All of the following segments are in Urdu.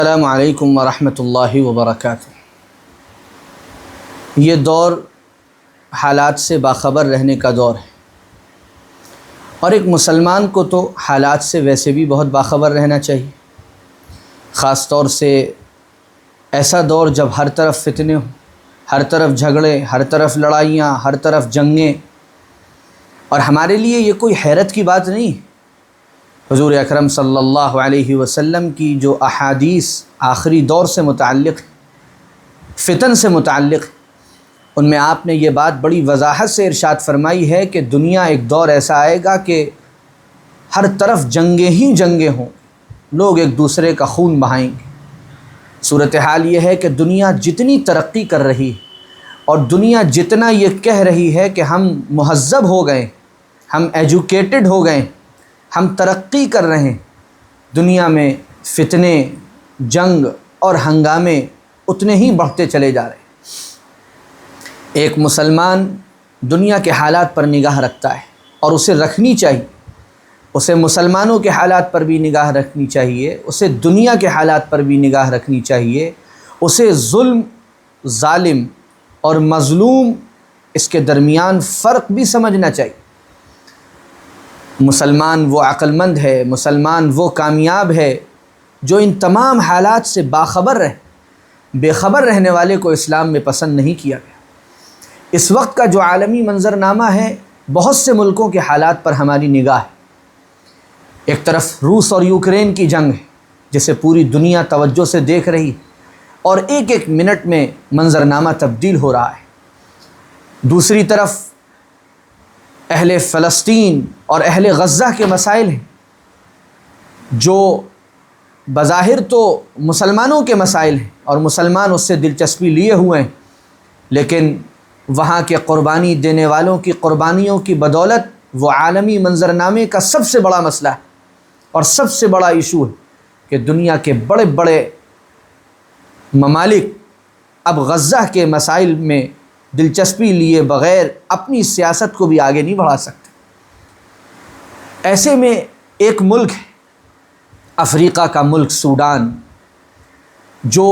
السلام علیکم ورحمۃ اللہ وبرکاتہ۔ یہ دور حالات سے باخبر رہنے کا دور ہے، اور ایک مسلمان کو تو حالات سے ویسے بھی بہت باخبر رہنا چاہیے، خاص طور سے ایسا دور جب ہر طرف فتنے ہوں، ہر طرف جھگڑے، ہر طرف لڑائیاں، ہر طرف جنگیں۔ اور ہمارے لیے یہ کوئی حیرت کی بات نہیں ہے۔ حضور اکرم صلی اللہ علیہ وسلم کی جو احادیث آخری دور سے متعلق فتن سے متعلق، ان میں آپ نے یہ بات بڑی وضاحت سے ارشاد فرمائی ہے کہ دنیا ایک دور ایسا آئے گا کہ ہر طرف جنگیں ہی جنگیں ہوں، لوگ ایک دوسرے کا خون بہائیں گے۔ صورتحال یہ ہے کہ دنیا جتنی ترقی کر رہی ہے اور دنیا جتنا یہ کہہ رہی ہے کہ ہم مہذب ہو گئے، ہم ایجوکیٹڈ ہو گئے، ہم ترقی کر رہے ہیں، دنیا میں فتنے، جنگ اور ہنگامے اتنے ہی بڑھتے چلے جا رہے ہیں۔ ایک مسلمان دنیا کے حالات پر نگاہ رکھتا ہے، اور اسے رکھنی چاہیے، اسے مسلمانوں کے حالات پر بھی نگاہ رکھنی چاہیے، اسے دنیا کے حالات پر بھی نگاہ رکھنی چاہیے، اسے ظلم، ظالم اور مظلوم اس کے درمیان فرق بھی سمجھنا چاہیے۔ مسلمان وہ عقل مند ہے، مسلمان وہ کامیاب ہے جو ان تمام حالات سے باخبر رہے۔ بے خبر رہنے والے کو اسلام میں پسند نہیں کیا گیا۔ اس وقت کا جو عالمی منظرنامہ ہے، بہت سے ملکوں کے حالات پر ہماری نگاہ ہے۔ ایک طرف روس اور یوکرین کی جنگ ہے جسے پوری دنیا توجہ سے دیکھ رہی ہے، اور ایک ایک منٹ میں منظرنامہ تبدیل ہو رہا ہے۔ دوسری طرف اہل فلسطین اور اہل غزہ کے مسائل ہیں، جو بظاہر تو مسلمانوں کے مسائل ہیں اور مسلمان اس سے دلچسپی لیے ہوئے ہیں، لیکن وہاں کے قربانی دینے والوں کی قربانیوں کی بدولت وہ عالمی منظرنامے کا سب سے بڑا مسئلہ ہے اور سب سے بڑا ایشو ہے کہ دنیا کے بڑے بڑے ممالک اب غزہ کے مسائل میں دلچسپی لیے بغیر اپنی سیاست کو بھی آگے نہیں بڑھا سکتے۔ ایسے میں ایک ملک ہے، افریقہ کا ملک سوڈان، جو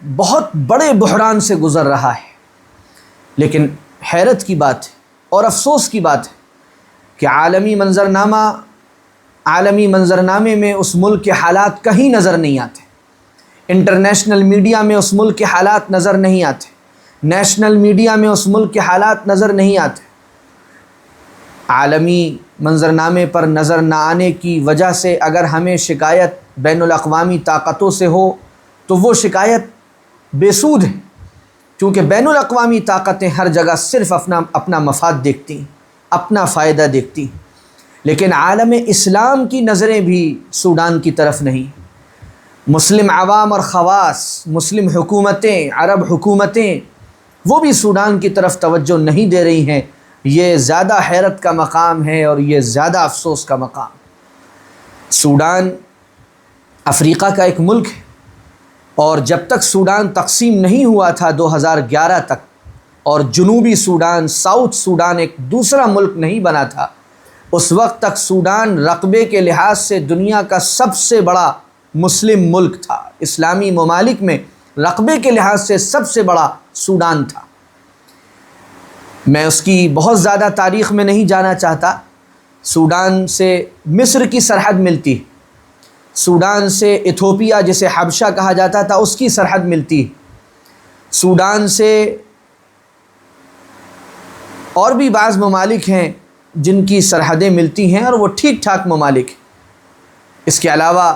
بہت بڑے بحران سے گزر رہا ہے، لیکن حیرت کی بات ہے اور افسوس کی بات ہے کہ عالمی منظرنامے میں اس ملک کے حالات کہیں نظر نہیں آتے، انٹرنیشنل میڈیا میں اس ملک کے حالات نظر نہیں آتے، نیشنل میڈیا میں اس ملک کے حالات نظر نہیں آتے۔ عالمی منظرنامے پر نظر نہ آنے کی وجہ سے اگر ہمیں شکایت بین الاقوامی طاقتوں سے ہو تو وہ شکایت بے سود ہے، کیونکہ بین الاقوامی طاقتیں ہر جگہ صرف اپنا مفاد دیکھتی ہیں، اپنا فائدہ دیکھتی ہیں، لیکن عالم اسلام کی نظریں بھی سوڈان کی طرف نہیں۔ مسلم عوام اور خواص، مسلم حکومتیں، عرب حکومتیں، وہ بھی سوڈان کی طرف توجہ نہیں دے رہی ہیں۔ یہ زیادہ حیرت کا مقام ہے اور یہ زیادہ افسوس کا مقام۔ سوڈان افریقہ کا ایک ملک ہے، اور جب تک سوڈان تقسیم نہیں ہوا تھا 2011 تک، اور جنوبی سوڈان، ساؤتھ سوڈان ایک دوسرا ملک نہیں بنا تھا، اس وقت تک سوڈان رقبے کے لحاظ سے دنیا کا سب سے بڑا مسلم ملک تھا۔ اسلامی ممالک میں رقبے کے لحاظ سے سب سے بڑا سوڈان تھا۔ میں اس کی بہت زیادہ تاریخ میں نہیں جانا چاہتا۔ سوڈان سے مصر کی سرحد ملتی، سوڈان سے ایتھوپیا جسے حبشہ کہا جاتا تھا اس کی سرحد ملتی، سوڈان سے اور بھی بعض ممالک ہیں جن کی سرحدیں ملتی ہیں، اور وہ ٹھیک ٹھاک ممالک ہیں۔ اس کے علاوہ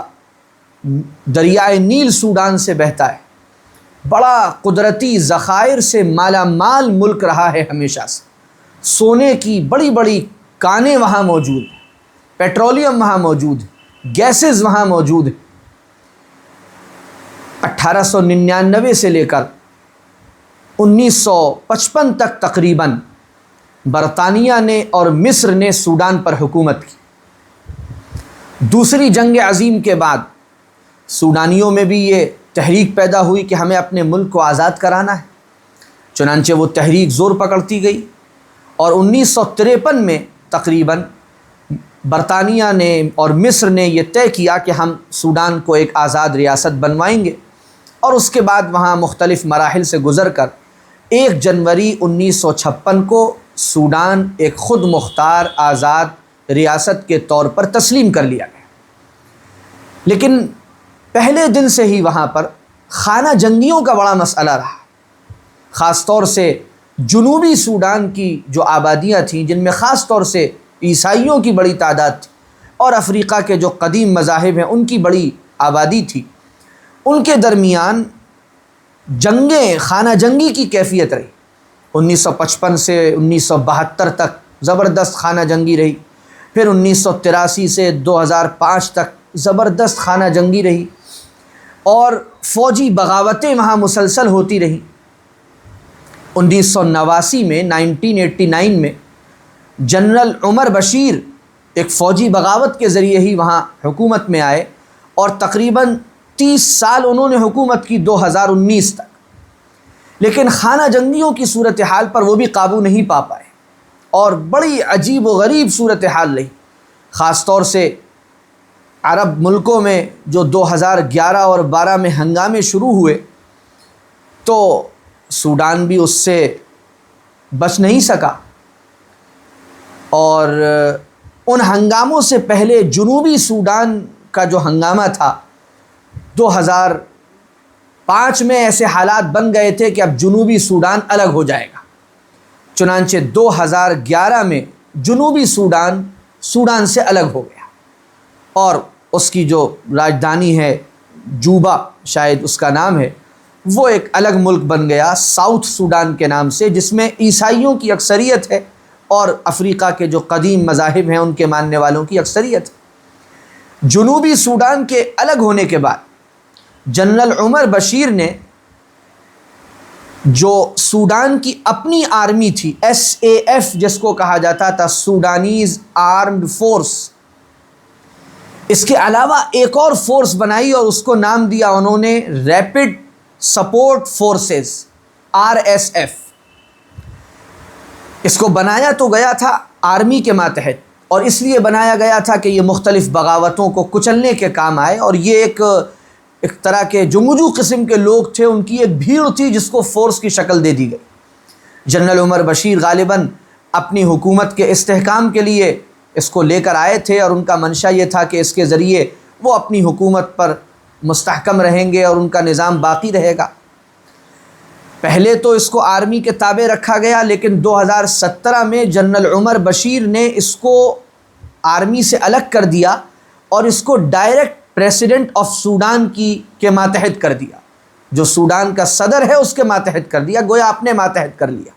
دریائے نیل سوڈان سے بہتا ہے، بڑا قدرتی ذخائر سے مالا مال ملک رہا ہے ہمیشہ سے۔ سونے کی بڑی بڑی کانیں وہاں موجود ہیں، پیٹرولیم وہاں موجود ہے، گیسز وہاں موجود ہیں۔ 1899 سے لے کر 1955 تک تقریباً برطانیہ نے اور مصر نے سوڈان پر حکومت کی۔ دوسری جنگ عظیم کے بعد سوڈانیوں میں بھی یہ تحریک پیدا ہوئی کہ ہمیں اپنے ملک کو آزاد کرانا ہے، چنانچہ وہ تحریک زور پکڑتی گئی، اور 1953 میں تقریباً برطانیہ نے اور مصر نے یہ طے کیا کہ ہم سوڈان کو ایک آزاد ریاست بنوائیں گے، اور اس کے بعد وہاں مختلف مراحل سے گزر کر 1 جنوری 1956 کو سوڈان ایک خود مختار آزاد ریاست کے طور پر تسلیم کر لیا گیا۔ لیکن پہلے دن سے ہی وہاں پر خانہ جنگیوں کا بڑا مسئلہ رہا، خاص طور سے جنوبی سوڈان کی جو آبادیاں تھیں، جن میں خاص طور سے عیسائیوں کی بڑی تعداد تھی، اور افریقہ کے جو قدیم مذاہب ہیں ان کی بڑی آبادی تھی، ان کے درمیان جنگیں، خانہ جنگی کی کیفیت رہی۔ 1955 سے 1972 تک زبردست خانہ جنگی رہی، پھر 1983 سے 2005 تک زبردست خانہ جنگی رہی، اور فوجی بغاوتیں وہاں مسلسل ہوتی رہیں۔ 1989 میں 1989 میں جنرل عمر بشیر ایک فوجی بغاوت کے ذریعے ہی وہاں حکومت میں آئے، اور تقریباً 30 سال انہوں نے حکومت کی 2019 تک، لیکن خانہ جنگیوں کی صورتحال پر وہ بھی قابو نہیں پا پائے، اور بڑی عجیب و غریب صورتحال رہی، خاص طور سے عرب ملکوں میں جو 2011 اور 12 میں ہنگامے شروع ہوئے، تو سوڈان بھی اس سے بچ نہیں سکا، اور ان ہنگاموں سے پہلے جنوبی سوڈان کا جو ہنگامہ تھا 2005 میں ایسے حالات بن گئے تھے کہ اب جنوبی سوڈان الگ ہو جائے گا، چنانچہ 2011 میں جنوبی سوڈان سوڈان سے الگ ہو گیا، اور اس کی جو راجدھانی ہے جوبا شاید اس کا نام ہے، وہ ایک الگ ملک بن گیا ساؤتھ سوڈان کے نام سے، جس میں عیسائیوں کی اکثریت ہے اور افریقہ کے جو قدیم مذاہب ہیں ان کے ماننے والوں کی اکثریت ہے۔ جنوبی سوڈان کے الگ ہونے کے بعد جنرل عمر بشیر نے جو سوڈان کی اپنی آرمی تھی، SAF جس کو کہا جاتا تھا، سوڈانیز آرمڈ فورس، اس کے علاوہ ایک اور فورس بنائی اور اس کو نام دیا انہوں نے ریپڈ سپورٹ فورسز، RSF۔ اس کو بنایا تو گیا تھا آرمی کے ماتحت، اور اس لیے بنایا گیا تھا کہ یہ مختلف بغاوتوں کو کچلنے کے کام آئے، اور یہ ایک طرح کے جنگجو قسم کے لوگ تھے، ان کی ایک بھیڑ تھی جس کو فورس کی شکل دے دی گئی۔ جنرل عمر بشیر غالباً اپنی حکومت کے استحکام کے لیے اس کو لے کر آئے تھے، اور ان کا منشا یہ تھا کہ اس کے ذریعے وہ اپنی حکومت پر مستحکم رہیں گے اور ان کا نظام باقی رہے گا۔ پہلے تو اس کو آرمی کے تابع رکھا گیا، لیکن 2017 میں جنرل عمر بشیر نے اس کو آرمی سے الگ کر دیا اور اس کو ڈائریکٹ پریزیڈنٹ آف سوڈان کے ماتحت کر دیا، جو سوڈان کا صدر ہے اس کے ماتحت کر دیا، گویا اپنے ماتحت کر لیا۔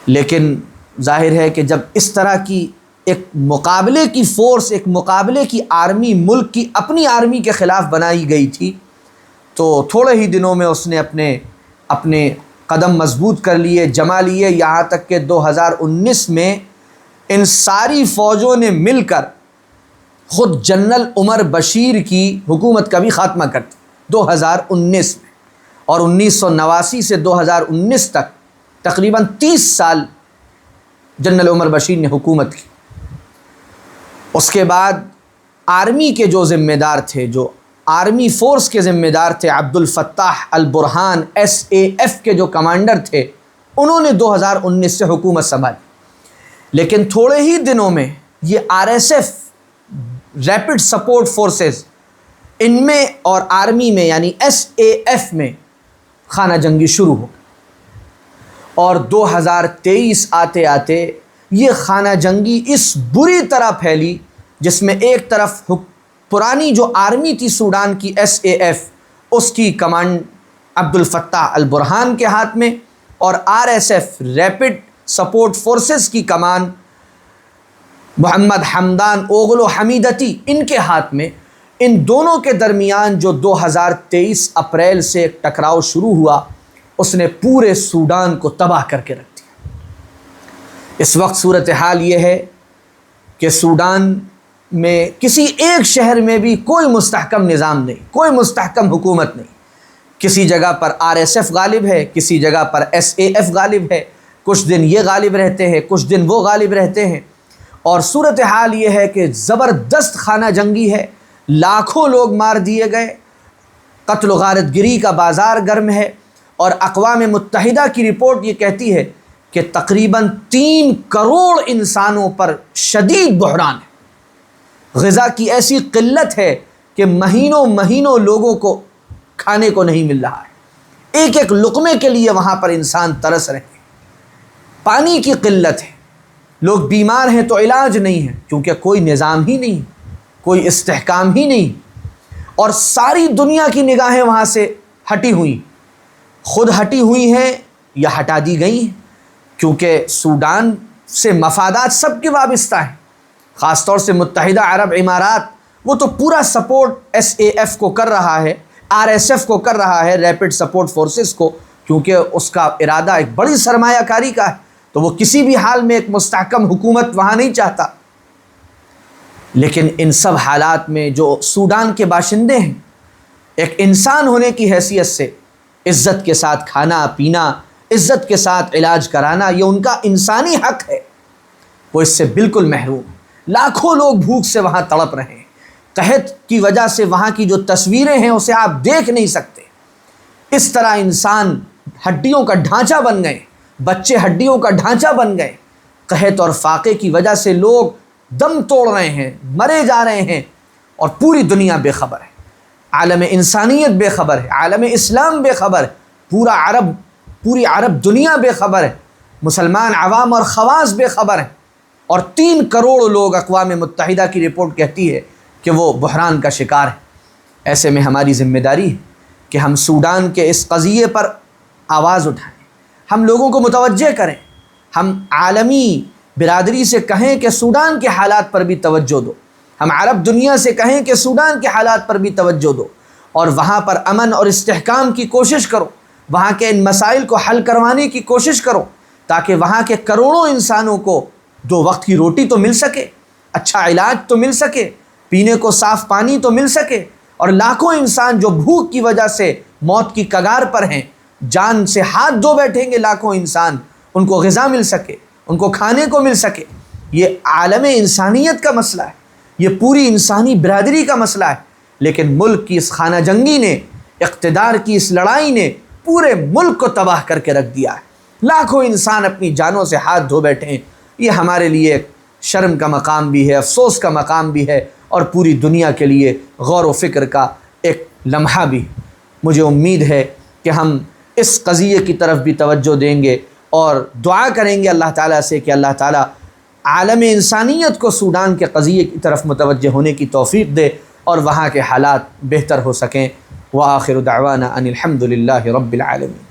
لیکن ظاہر ہے کہ جب اس طرح کی ایک مقابلے کی فورس، ایک مقابلے کی آرمی ملک کی اپنی آرمی کے خلاف بنائی گئی تھی، تو تھوڑے ہی دنوں میں اس نے اپنے قدم مضبوط کر لیے، جما لیے، یہاں تک کہ 2019 میں ان ساری فوجوں نے مل کر خود جنرل عمر بشیر کی حکومت کا بھی خاتمہ کر دیا 2019 میں، اور 1989 سے 2019 تک تقریباً 30 سال جنرل عمر بشیر نے حکومت کی۔ اس کے بعد آرمی کے جو ذمہ دار تھے، جو آرمی فورس کے ذمہ دار تھے، عبد الفتاح البرہان SAF کے جو کمانڈر تھے، انہوں نے 2019 سے حکومت سنبھالی، لیکن تھوڑے ہی دنوں میں یہ RSF ریپڈ سپورٹ فورسز، ان میں اور آرمی میں یعنی SAF میں خانہ جنگی شروع ہو گئی، اور 2023 آتے آتے یہ خانہ جنگی اس بری طرح پھیلی جس میں ایک طرف پرانی جو آرمی تھی سوڈان کی SAF، اس کی کمانڈ عبد الفتاح البرہان کے ہاتھ میں، اور RSF ریپڈ سپورٹ فورسز کی کمان محمد حمدان اوغلو حمیدتی ان کے ہاتھ میں۔ ان دونوں کے درمیان جو 2023 اپریل سے ایک ٹکراؤ شروع ہوا، اس نے پورے سوڈان کو تباہ کر کے رکھ دیا۔ اس وقت صورتحال یہ ہے کہ سوڈان میں کسی ایک شہر میں بھی کوئی مستحکم نظام نہیں، کوئی مستحکم حکومت نہیں۔ کسی جگہ پر RSF غالب ہے، کسی جگہ پر SAF غالب ہے، کچھ دن یہ غالب رہتے ہیں، کچھ دن وہ غالب رہتے ہیں، اور صورتحال یہ ہے کہ زبردست خانہ جنگی ہے، لاکھوں لوگ مار دیے گئے، قتل و غارت گری کا بازار گرم ہے، اور اقوام متحدہ کی رپورٹ یہ کہتی ہے کہ تقریباً 3 کروڑ انسانوں پر شدید بحران ہے۔ غذا کی ایسی قلت ہے کہ مہینوں لوگوں کو کھانے کو نہیں مل رہا ہے، ایک ایک لقمے کے لیے وہاں پر انسان ترس رہے ہیں۔ پانی کی قلت ہے، لوگ بیمار ہیں تو علاج نہیں ہے، کیونکہ کوئی نظام ہی نہیں، کوئی استحکام ہی نہیں، اور ساری دنیا کی نگاہیں وہاں سے ہٹی ہوئی، خود ہٹی ہوئی ہیں یا ہٹا دی گئی ہیں، کیونکہ سوڈان سے مفادات سب کے وابستہ ہیں، خاص طور سے متحدہ عرب امارات، وہ تو پورا سپورٹ SAF کو کر رہا ہے، RSF کو کر رہا ہے، ریپڈ سپورٹ فورسز کو، کیونکہ اس کا ارادہ ایک بڑی سرمایہ کاری کا ہے، تو وہ کسی بھی حال میں ایک مستحکم حکومت وہاں نہیں چاہتا۔ لیکن ان سب حالات میں جو سوڈان کے باشندے ہیں، ایک انسان ہونے کی حیثیت سے عزت کے ساتھ کھانا پینا، عزت کے ساتھ علاج کرانا، یہ ان کا انسانی حق ہے، وہ اس سے بالکل محروم ہیں۔ لاکھوں لوگ بھوک سے وہاں تڑپ رہے ہیں، قحط کی وجہ سے وہاں کی جو تصویریں ہیں اسے آپ دیکھ نہیں سکتے۔ اس طرح انسان ہڈیوں کا ڈھانچہ بن گئے، بچے ہڈیوں کا ڈھانچہ بن گئے، قحط اور فاقے کی وجہ سے لوگ دم توڑ رہے ہیں، مرے جا رہے ہیں، اور پوری دنیا بے خبر ہے، عالم انسانیت بے خبر ہے، عالم اسلام بے خبر ہے، پوری عرب دنیا بے خبر ہے، مسلمان عوام اور خواص بے خبر ہیں، اور 3 کروڑ لوگ اقوام متحدہ کی رپورٹ کہتی ہے کہ وہ بحران کا شکار ہے۔ ایسے میں ہماری ذمہ داری ہے کہ ہم سوڈان کے اس قضیے پر آواز اٹھائیں، ہم لوگوں کو متوجہ کریں، ہم عالمی برادری سے کہیں کہ سوڈان کے حالات پر بھی توجہ دو، ہم عرب دنیا سے کہیں کہ سوڈان کے حالات پر بھی توجہ دو، اور وہاں پر امن اور استحکام کی کوشش کرو، وہاں کے ان مسائل کو حل کروانے کی کوشش کرو، تاکہ وہاں کے کروڑوں انسانوں کو 2 وقت کی روٹی تو مل سکے، اچھا علاج تو مل سکے، پینے کو صاف پانی تو مل سکے، اور لاکھوں انسان جو بھوک کی وجہ سے موت کی کگار پر ہیں، جان سے ہاتھ دھو بیٹھیں گے لاکھوں انسان، ان کو غذا مل سکے، ان کو کھانے کو مل سکے۔ یہ عالم انسانیت کا مسئلہ ہے، یہ پوری انسانی برادری کا مسئلہ ہے، لیکن ملک کی اس خانہ جنگی نے، اقتدار کی اس لڑائی نے پورے ملک کو تباہ کر کے رکھ دیا ہے، لاکھوں انسان اپنی جانوں سے ہاتھ دھو بیٹھے ہیں۔ یہ ہمارے لیے ایک شرم کا مقام بھی ہے، افسوس کا مقام بھی ہے، اور پوری دنیا کے لیے غور و فکر کا ایک لمحہ بھی۔ مجھے امید ہے کہ ہم اس قضیے کی طرف بھی توجہ دیں گے، اور دعا کریں گے اللہ تعالیٰ سے کہ اللہ تعالیٰ عالم انسانیت کو سوڈان کے قضیے کی طرف متوجہ ہونے کی توفیق دے، اور وہاں کے حالات بہتر ہو سکیں۔ وآخر دعوانا ان الحمد للہ رب العالمین۔